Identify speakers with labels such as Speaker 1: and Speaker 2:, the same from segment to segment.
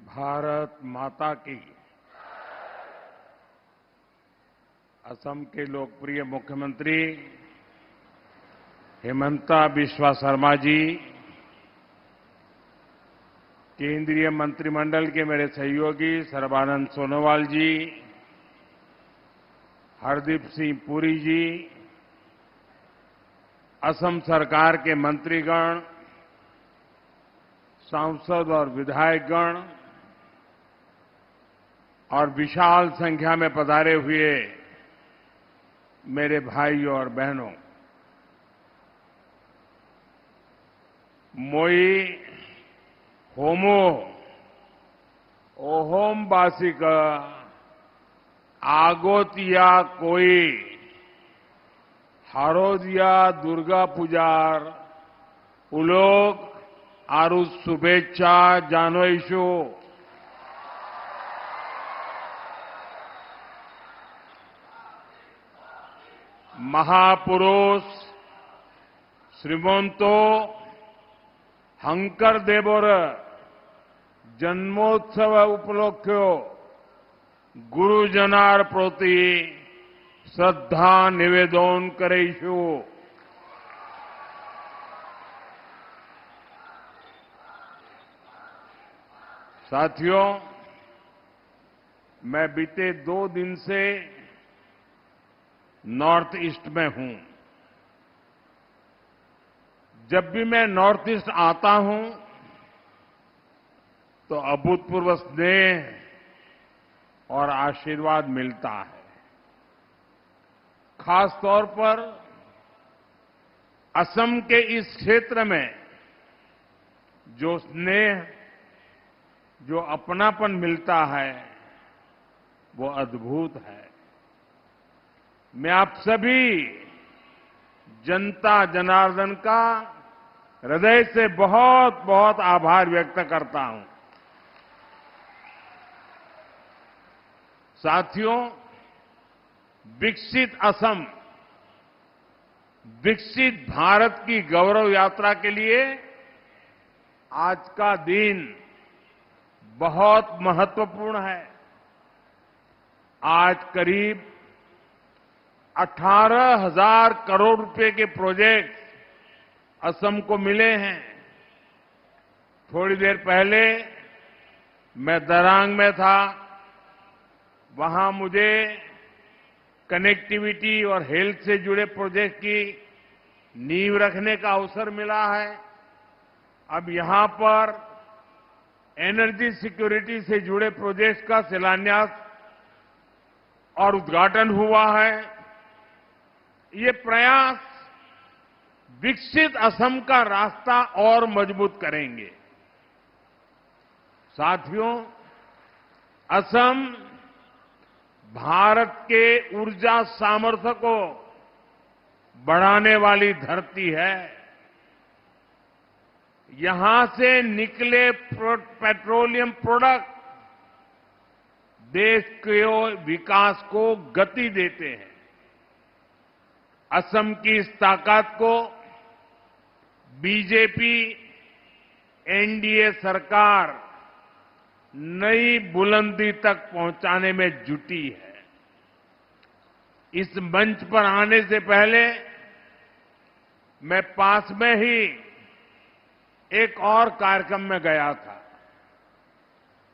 Speaker 1: भारत माता की। असम के लोकप्रिय मुख्यमंत्री हिमंता बिस्वा शर्मा जी, केंद्रीय मंत्रिमंडल के मेरे सहयोगी सर्बानंद सोनोवाल जी, हरदीप सिंह पुरी जी, असम सरकार के मंत्रीगण, सांसद और विधायकगण और विशाल संख्या में पधारे हुए मेरे भाइयों और बहनों, मोई होमो ओहोम बासिक आगोतिया कोई हारोदिया दुर्गा पूजार उलोग आरु शुभेच्छा जानोइशु। महापुरुष श्रीमंतो हंकर देवोर जन्मोत्सव उपलक्ष्यो गुरुजनार प्रति श्रद्धा निवेदन करेशु। साथियों, मैं बीते 2 दिन से नॉर्थ ईस्ट में हूं। जब भी मैं नॉर्थ ईस्ट आता हूं तो अभूतपूर्व स्नेह और आशीर्वाद मिलता है। खास तौर पर असम के इस क्षेत्र में जो स्नेह, जो अपनापन मिलता है वो अद्भुत है। मैं आप सभी जनता जनार्दन का हृदय से बहुत बहुत आभार व्यक्त करता हूं। साथियों, विकसित असम, विकसित भारत की गौरव यात्रा के लिए आज का दिन बहुत महत्वपूर्ण है। आज करीब 18,000 करोड़ रुपए के प्रोजेक्ट असम को मिले हैं। थोड़ी देर पहले मैं दरांग में था। वहां मुझे कनेक्टिविटी और हेल्थ से जुड़े प्रोजेक्ट की नींव रखने का अवसर मिला है। अब यहां पर एनर्जी सिक्योरिटी से जुड़े प्रोजेक्ट का शिलान्यास और उद्घाटन हुआ है। ये प्रयास विकसित असम का रास्ता और मजबूत करेंगे। साथियों, असम भारत के ऊर्जा सामर्थ्य को बढ़ाने वाली धरती है। यहां से निकले पेट्रोलियम प्रोडक्ट देश के विकास को गति देते हैं। असम की इस ताकत को बीजेपी एनडीए सरकार नई बुलंदी तक पहुंचाने में जुटी है। इस मंच पर आने से पहले मैं पास में ही एक और कार्यक्रम में गया था।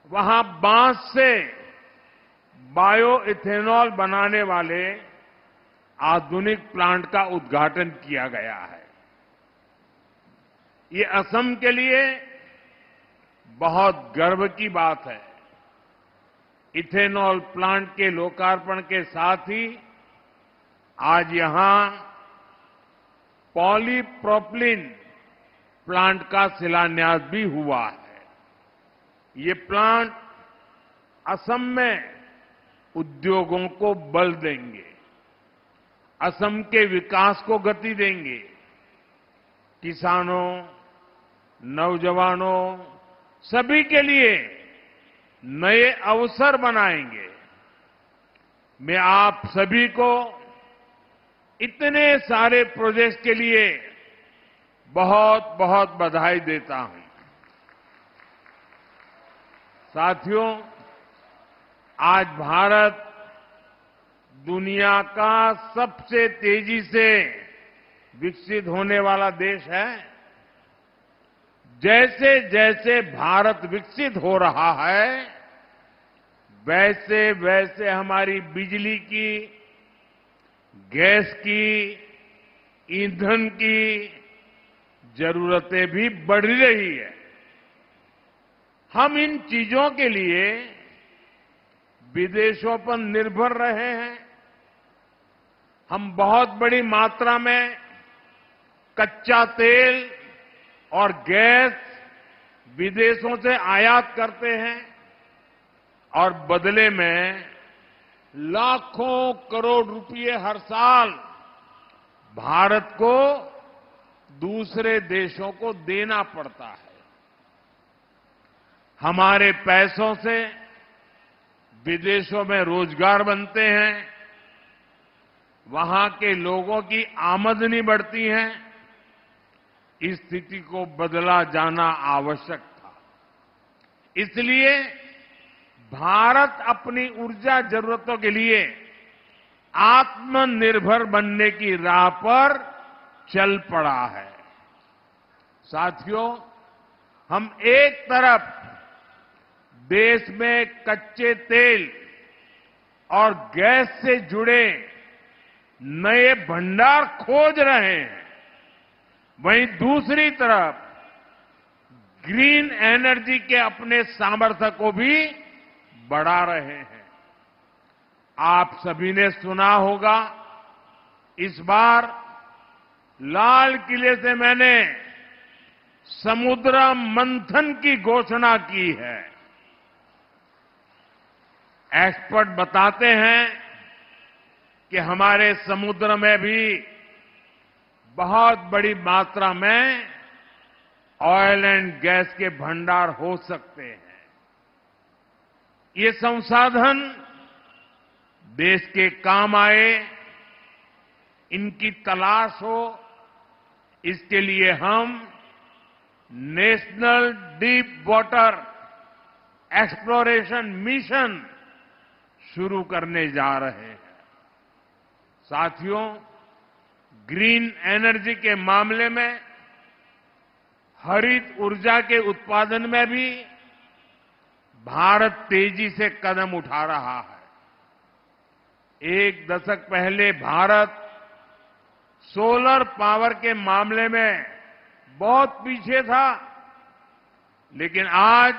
Speaker 1: वहां बांस से बायो इथेनॉल बनाने वाले आधुनिक प्लांट का उद्घाटन किया गया है। ये असम के लिए बहुत गर्व की बात है। इथेनॉल प्लांट के लोकार्पण के साथ ही आज यहां पॉलीप्रोपिलीन प्लांट का शिलान्यास भी हुआ है। ये प्लांट असम में उद्योगों को बल देंगे, असम के विकास को गति देंगे, किसानों, नौजवानों सभी के लिए नए अवसर बनाएंगे। मैं आप सभी को इतने सारे प्रोजेक्ट के लिए बहुत बहुत बधाई देता हूं। साथियों, आज भारत दुनिया का सबसे तेजी से विकसित होने वाला देश है। जैसे जैसे भारत विकसित हो रहा है, वैसे वैसे हमारी बिजली की, गैस की, ईंधन की जरूरतें भी बढ़ रही है। हम इन चीजों के लिए विदेशों पर निर्भर रहे हैं। हम बहुत बड़ी मात्रा में कच्चा तेल और गैस विदेशों से आयात करते हैं और बदले में लाखों करोड़ रुपए हर साल भारत को दूसरे देशों को देना पड़ता है। हमारे पैसों से विदेशों में रोजगार बनते हैं, वहां के लोगों की आमदनी बढ़ती है। इस स्थिति को बदला जाना आवश्यक था। इसलिए भारत अपनी ऊर्जा जरूरतों के लिए आत्मनिर्भर बनने की राह पर चल पड़ा है। साथियों, हम एक तरफ देश में कच्चे तेल और गैस से जुड़े नए भंडार खोज रहे हैं, वहीं दूसरी तरफ ग्रीन एनर्जी के अपने सामर्थ्य को भी बढ़ा रहे हैं। आप सभी ने सुना होगा, इस बार लाल किले से मैंने समुद्र मंथन की घोषणा की है। एक्सपर्ट बताते हैं कि हमारे समुद्र में भी बहुत बड़ी मात्रा में ऑयल एंड गैस के भंडार हो सकते हैं। ये संसाधन देश के काम आए, इनकी तलाश हो, इसके लिए हम national deep water exploration mission शुरू करने जा रहे हैं। साथियों, ग्रीन एनर्जी के मामले में हरित ऊर्जा के उत्पादन में भी भारत तेजी से कदम उठा रहा है। एक दशक पहले भारत सोलर पावर के मामले में बहुत पीछे था, लेकिन आज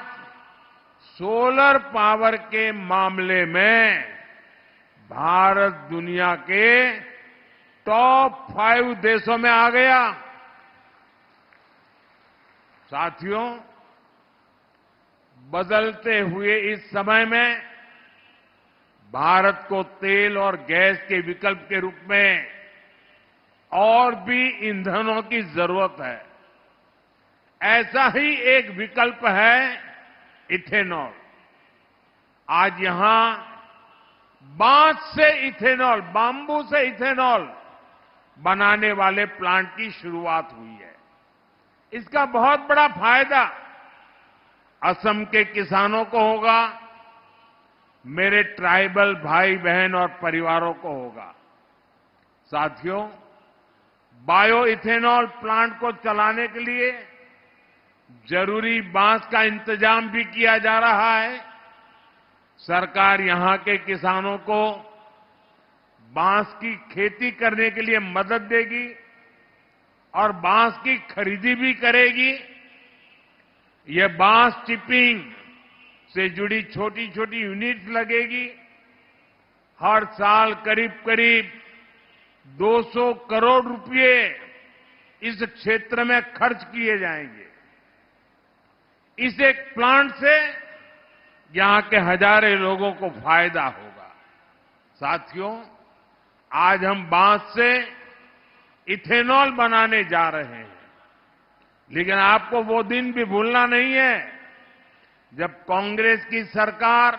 Speaker 1: सोलर पावर के मामले में भारत दुनिया के टॉप 5 देशों में आ गया। साथियों, बदलते हुए इस समय में भारत को तेल और गैस के विकल्प के रूप में और भी ईंधनों की जरूरत है। ऐसा ही एक विकल्प है इथेनॉल। आज यहां बांस से इथेनॉल, बाम्बू से इथेनॉल बनाने वाले प्लांट की शुरुआत हुई है। इसका बहुत बड़ा फायदा असम के किसानों को होगा, मेरे ट्राइबल भाई बहन और परिवारों को होगा। साथियों, बायो इथेनॉल प्लांट को चलाने के लिए जरूरी बांस का इंतजाम भी किया जा रहा है। सरकार यहां के किसानों को बांस की खेती करने के लिए मदद देगी और बांस की खरीदी भी करेगी। यह बांस चिपिंग से जुड़ी छोटी छोटी यूनिट लगेगी। हर साल करीब करीब 200 करोड़ रुपए इस क्षेत्र में खर्च किए जाएंगे। इस एक प्लांट से यहां के हजारों लोगों को फायदा होगा। साथियों, आज हम बांस से इथेनॉल बनाने जा रहे हैं, लेकिन आपको वो दिन भी भूलना नहीं है जब कांग्रेस की सरकार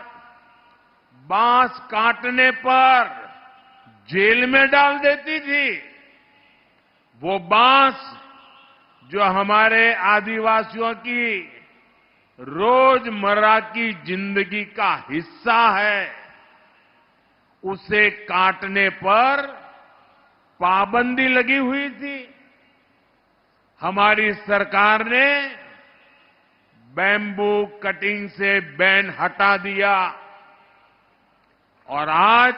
Speaker 1: बांस काटने पर जेल में डाल देती थी। वो बांस जो हमारे आदिवासियों की रोजमर्रा की जिंदगी का हिस्सा है, उसे काटने पर पाबंदी लगी हुई थी। हमारी सरकार ने बैम्बू कटिंग से बैन हटा दिया और आज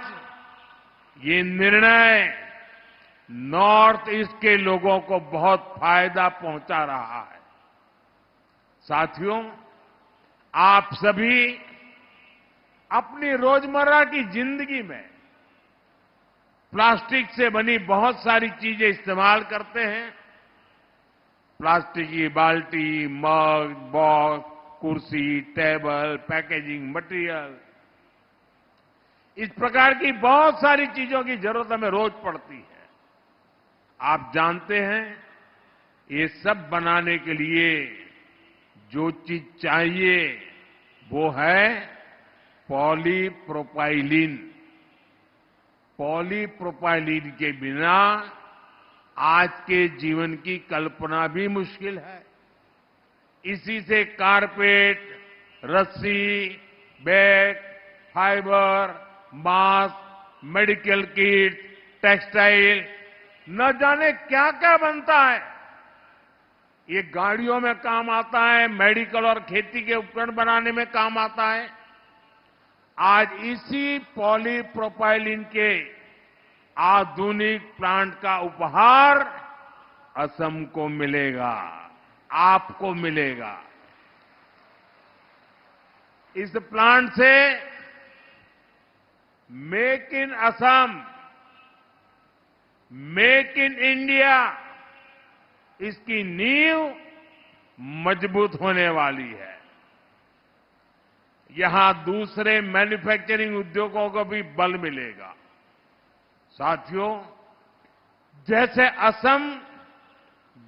Speaker 1: ये निर्णय नॉर्थ ईस्ट के लोगों को बहुत फायदा पहुंचा रहा है। साथियों, आप सभी अपनी रोजमर्रा की जिंदगी में प्लास्टिक से बनी बहुत सारी चीजें इस्तेमाल करते हैं। प्लास्टिक की बाल्टी, मग, बॉक्स, कुर्सी, टेबल, पैकेजिंग मटेरियल, इस प्रकार की बहुत सारी चीजों की जरूरत हमें रोज पड़ती है। आप जानते हैं, ये सब बनाने के लिए जो चीज चाहिए वो है पॉलीप्रोपाइलीन। पॉलीप्रोपाइलीन के बिना आज के जीवन की कल्पना भी मुश्किल है। इसी से कारपेट, रस्सी, bag, fibre, mask, medical kit, textile, न जाने क्या क्या बनता है। ये गाड़ियों में काम आता है, मेडिकल और खेती के उपकरण बनाने में काम आता है। आज इसी पॉलीप्रोपाइलीन के आधुनिक प्लांट का उपहार असम को मिलेगा, आपको मिलेगा। इस प्लांट से make in Assam, make in India, इसकी नींव मजबूत होने वाली है। यहां दूसरे मैन्युफैक्चरिंग उद्योगों को भी बल मिलेगा। साथियों, जैसे असम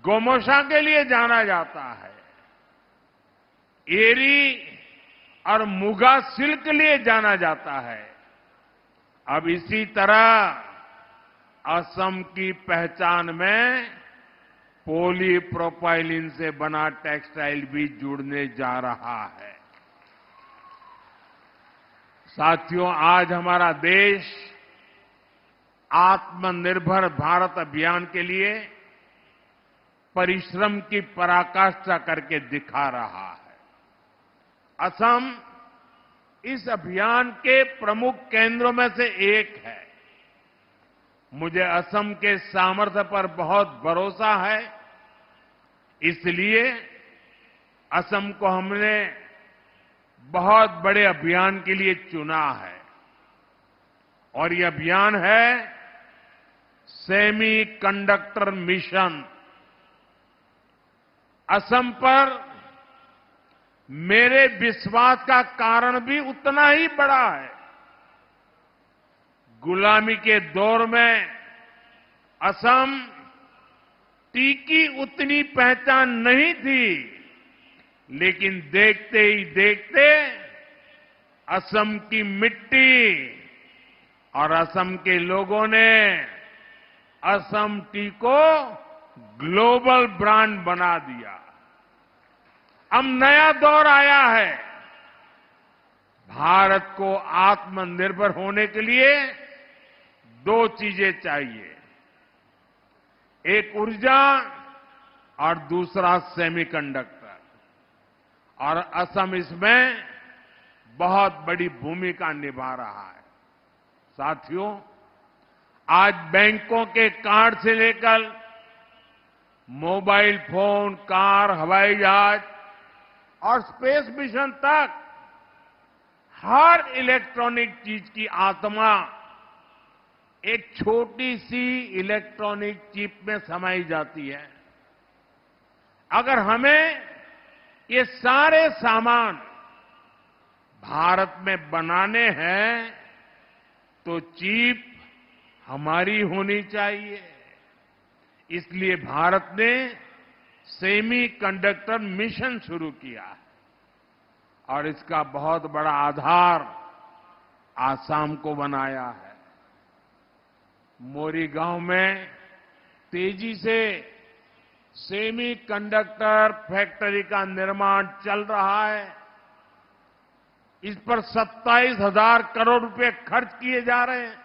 Speaker 1: गोमोशा के लिए जाना जाता है, एरी और मुगा सिल्क के लिए जाना जाता है, अब इसी तरह असम की पहचान में पॉलीप्रोपाइलीन से बना टेक्सटाइल भी जुड़ने जा रहा है। साथियों, आज हमारा देश आत्मनिर्भर भारत अभियान के लिए परिश्रम की पराकाष्ठा करके दिखा रहा है। असम इस अभियान के प्रमुख केंद्रों में से एक है। मुझे असम के सामर्थ्य पर बहुत भरोसा है, इसलिए असम को हमने बहुत बड़े अभियान के लिए चुना है। और ये अभियान है सेमी कंडक्टर मिशन। असम पर मेरे विश्वास का कारण भी उतना ही बड़ा है। गुलामी के दौर में असम टीकी उतनी पहचान नहीं थी, लेकिन देखते ही देखते असम की मिट्टी और असम के लोगों ने असम टी को ग्लोबल ब्रांड बना दिया। अब नया दौर आया है। भारत को आत्मनिर्भर होने के लिए दो चीजें चाहिए, एक ऊर्जा और दूसरा सेमीकंडक्टर, और असम इसमें बहुत बड़ी भूमिका निभा रहा है। साथियों, आज बैंकों के कार्ड से लेकर मोबाइल फोन, कार, हवाई जहाज और स्पेस मिशन तक हर इलेक्ट्रॉनिक चीज की आत्मा एक छोटी सी इलेक्ट्रॉनिक चिप में समाई जाती है। अगर हमें ये सारे सामान भारत में बनाने हैं तो चिप हमारी होनी चाहिए। इसलिए भारत ने सेमी कंडक्टर मिशन शुरू किया है और इसका बहुत बड़ा आधार आसाम को बनाया है। मोरी गांव में तेजी से सेमीकंडक्टर फैक्ट्री का निर्माण चल रहा है। इस पर 27,000 करोड़ रुपए खर्च किए जा रहे हैं।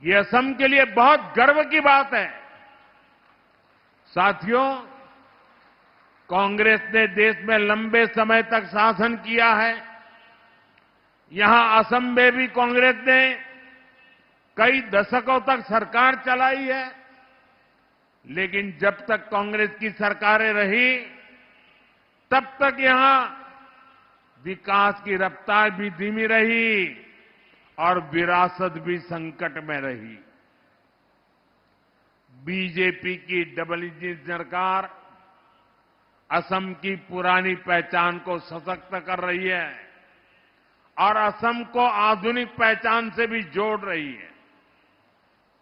Speaker 1: ये असम के लिए बहुत गर्व की बात है। साथियों, कांग्रेस ने देश में लंबे समय तक शासन किया है। यहां असम में भी कांग्रेस ने कई दशकों तक सरकार चलाई है। लेकिन जब तक कांग्रेस की सरकारें रही, तब तक यहां विकास की रफ्तार भी धीमी रही और विरासत भी संकट में रही। बीजेपी की डबल इंजन सरकार असम की पुरानी पहचान को सशक्त कर रही है और असम को आधुनिक पहचान से भी जोड़ रही है।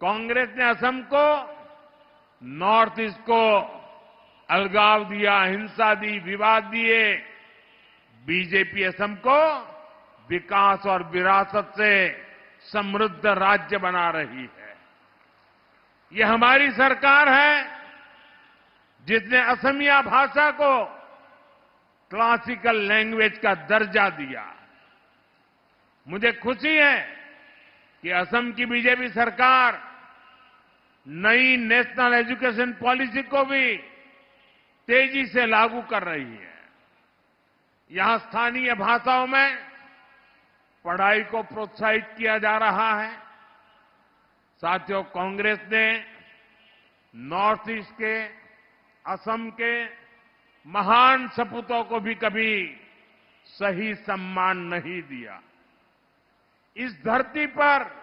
Speaker 1: कांग्रेस ने असम को नॉर्थ ईस्ट को अलगाव दिया, हिंसा दी, विवाद दिए। बीजेपी असम को विकास और विरासत से समृद्ध राज्य बना रही है। ये हमारी सरकार है जिसने असमिया भाषा को क्लासिकल लैंग्वेज का दर्जा दिया। मुझे खुशी है कि असम की बीजेपी सरकार नई नेशनल एजुकेशन पॉलिसी को भी तेजी से लागू कर रही है। यहां स्थानीय भाषाओं में पढ़ाई को प्रोत्साहित किया जा रहा है। साथियों, कांग्रेस ने नॉर्थ ईस्ट के, असम के महान सपूतों को भी कभी सही सम्मान नहीं दिया। इस धरती पर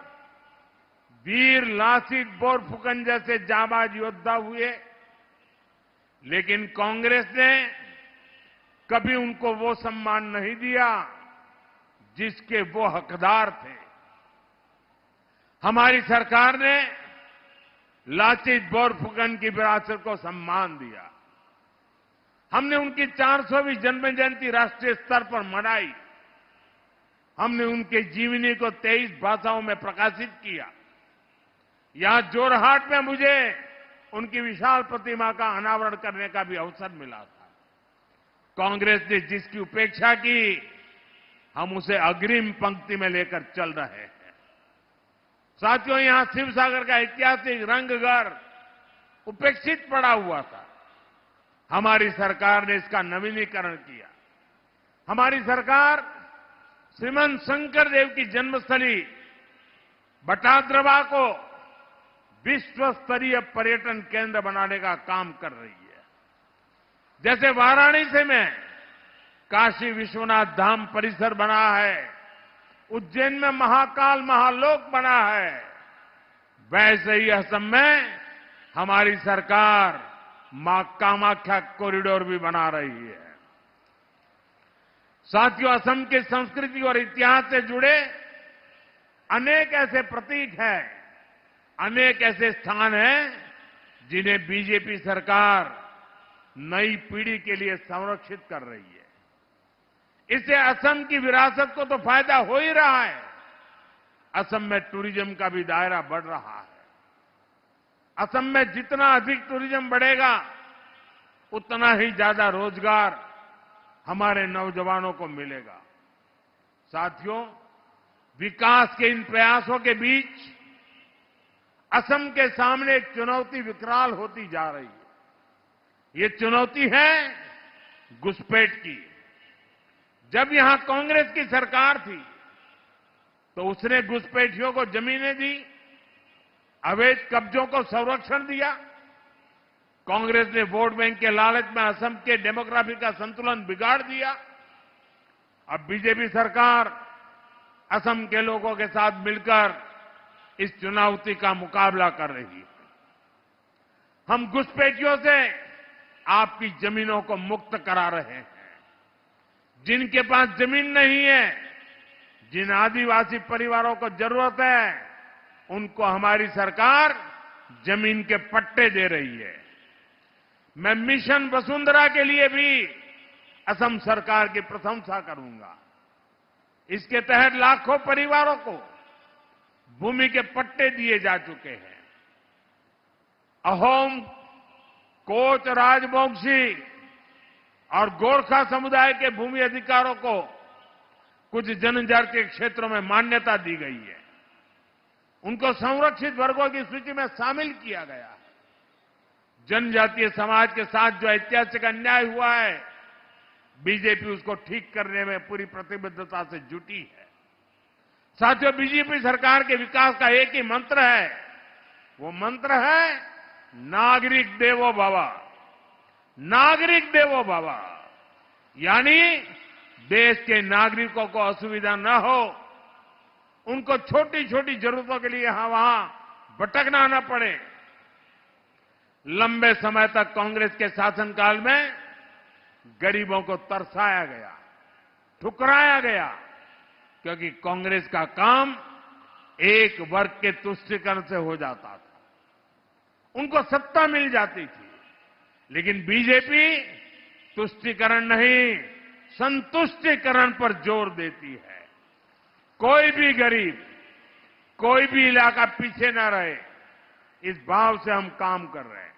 Speaker 1: वीर लासित बोरफुकन जैसे जाबाज योद्धा हुए, लेकिन कांग्रेस ने कभी उनको वो सम्मान नहीं दिया जिसके वो हकदार थे। हमारी सरकार ने लासित बोरफुकन की विरासत को सम्मान दिया। हमने उनकी 400वीं जन्म जयंती राष्ट्रीय स्तर पर मनाई। हमने उनके जीवनी को 23 भाषाओं में प्रकाशित किया। यहां जोरहाट में मुझे उनकी विशाल प्रतिमा का अनावरण करने का भी अवसर मिला था। कांग्रेस ने जिसकी उपेक्षा की, हम उसे अग्रिम पंक्ति में लेकर चल रहे हैं। साथियों, यहां शिवसागर का ऐतिहासिक रंगघर उपेक्षित पड़ा हुआ था। हमारी सरकार ने इसका नवीनीकरण किया। हमारी सरकार श्रीमंत शंकर देव की जन्मस्थली बटाद्रवा को विश्व स्तरीय पर्यटन केंद्र बनाने का काम कर रही है। जैसे वाराणसी में काशी विश्वनाथ धाम परिसर बना है, उज्जैन में महाकाल महालोक बना है, वैसे ही असम में हमारी सरकार मां कामाख्या कॉरिडोर भी बना रही है। साथियों, असम की संस्कृति और इतिहास से जुड़े अनेक ऐसे प्रतीक हैं, अनेक ऐसे स्थान हैं जिन्हें बीजेपी सरकार नई पीढ़ी के लिए संरक्षित कर रही है। इससे असम की विरासत को तो फायदा हो ही रहा है, असम में टूरिज्म का भी दायरा बढ़ रहा है। असम में जितना अधिक टूरिज्म बढ़ेगा, उतना ही ज्यादा रोजगार हमारे नौजवानों को मिलेगा। साथियों, विकास के इन प्रयासों के बीच असम के सामने एक चुनौती विकराल होती जा रही है। ये चुनौती है घुसपैठ की। जब यहां कांग्रेस की सरकार थी तो उसने घुसपैठियों को जमीनें दी, अवैध कब्जों को संरक्षण दिया। कांग्रेस ने वोट बैंक के लालच में असम के डेमोग्राफी का संतुलन बिगाड़ दिया। अब बीजेपी सरकार असम के लोगों के साथ मिलकर इस चुनौती का मुकाबला कर रही है। हम घुसपैठियों से आपकी जमीनों को मुक्त करा रहे हैं। जिनके पास जमीन नहीं है, जिन आदिवासी परिवारों को जरूरत है, उनको हमारी सरकार जमीन के पट्टे दे रही है। मैं मिशन वसुंधरा के लिए भी असम सरकार की प्रशंसा करूंगा। इसके तहत लाखों परिवारों को भूमि के पट्टे दिए जा चुके हैं। अहोम कोच राजवंशी और गोरखा समुदाय के भूमि अधिकारों को कुछ जनजातीय क्षेत्रों में मान्यता दी गई है। उनको संरक्षित वर्गों की सूची में शामिल किया गया है। जनजातीय समाज के साथ जो ऐतिहासिक अन्याय हुआ है, बीजेपी उसको ठीक करने में पूरी प्रतिबद्धता से जुटी है। साथियों, बीजेपी सरकार के विकास का एक ही मंत्र है, वो मंत्र है नागरिक देवो भव। नागरिक देवो भव यानी देश के नागरिकों को असुविधा न हो, उनको छोटी छोटी जरूरतों के लिए यहां वहां भटकना न पड़े। लंबे समय तक कांग्रेस के शासनकाल में गरीबों को तरसाया गया, ठुकराया गया, क्योंकि कांग्रेस का काम एक वर्ग के तुष्टीकरण से हो जाता था, उनको सत्ता मिल जाती थी। लेकिन बीजेपी तुष्टीकरण नहीं, संतुष्टीकरण पर जोर देती है। कोई भी गरीब, कोई भी इलाका पीछे न रहे, इस भाव से हम काम कर रहे हैं।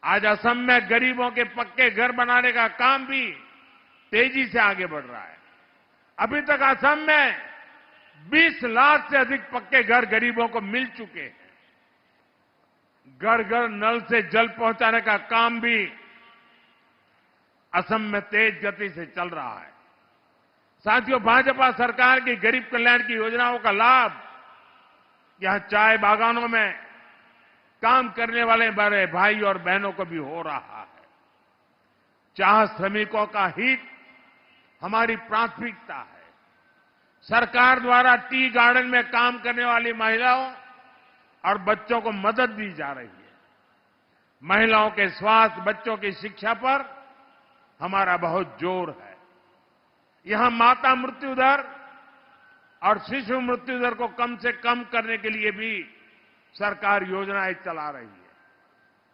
Speaker 1: आज असम में गरीबों के पक्के घर बनाने का काम भी तेजी से आगे बढ़ रहा है। अभी तक असम में 20 लाख से अधिक पक्के घर गरीबों को मिल चुके हैं। घर घर नल से जल पहुंचाने का काम भी असम में तेज गति से चल रहा है। साथियों, भाजपा सरकार की गरीब कल्याण की योजनाओं का लाभ यहां चाय बागानों में काम करने वाले बड़े भाई और बहनों को भी हो रहा है। चाह श्रमिकों का हित हमारी प्राथमिकता है। सरकार द्वारा टी गार्डन में काम करने वाली महिलाओं और बच्चों को मदद दी जा रही है। महिलाओं के स्वास्थ्य, बच्चों की शिक्षा पर हमारा बहुत जोर है। यहां माता मृत्यु दर और शिशु मृत्यु दर को कम से कम करने के लिए भी सरकार योजनाएं चला रही है।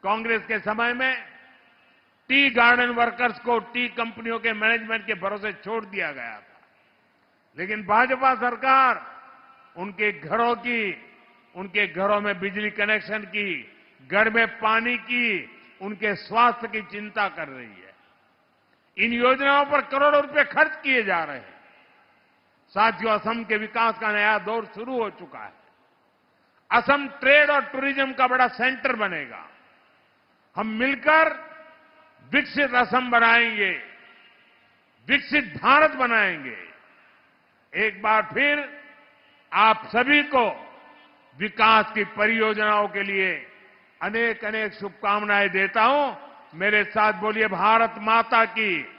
Speaker 1: कांग्रेस के समय में टी गार्डन वर्कर्स को टी कंपनियों के मैनेजमेंट के भरोसे छोड़ दिया गया था, लेकिन भाजपा सरकार उनके घरों में बिजली कनेक्शन की, घर में पानी की, उनके स्वास्थ्य की चिंता कर रही है। इन योजनाओं पर करोड़ों रुपए खर्च किए जा रहे हैं। साथियों, असम के विकास का नया दौर शुरू हो चुका है। असम ट्रेड और टूरिज्म का बड़ा सेंटर बनेगा। हम मिलकर विकसित असम बनाएंगे, विकसित भारत बनाएंगे। एक बार फिर आप सभी को विकास की परियोजनाओं के लिए अनेक अनेक शुभकामनाएं देता हूं। मेरे साथ बोलिए, भारत माता की।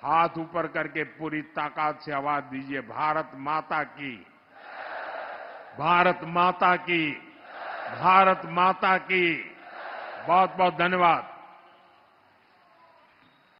Speaker 1: हाथ ऊपर करके पूरी ताकत से आवाज दीजिए, भारत माता की, भारत माता की, भारत माता की। बहुत बहुत धन्यवाद।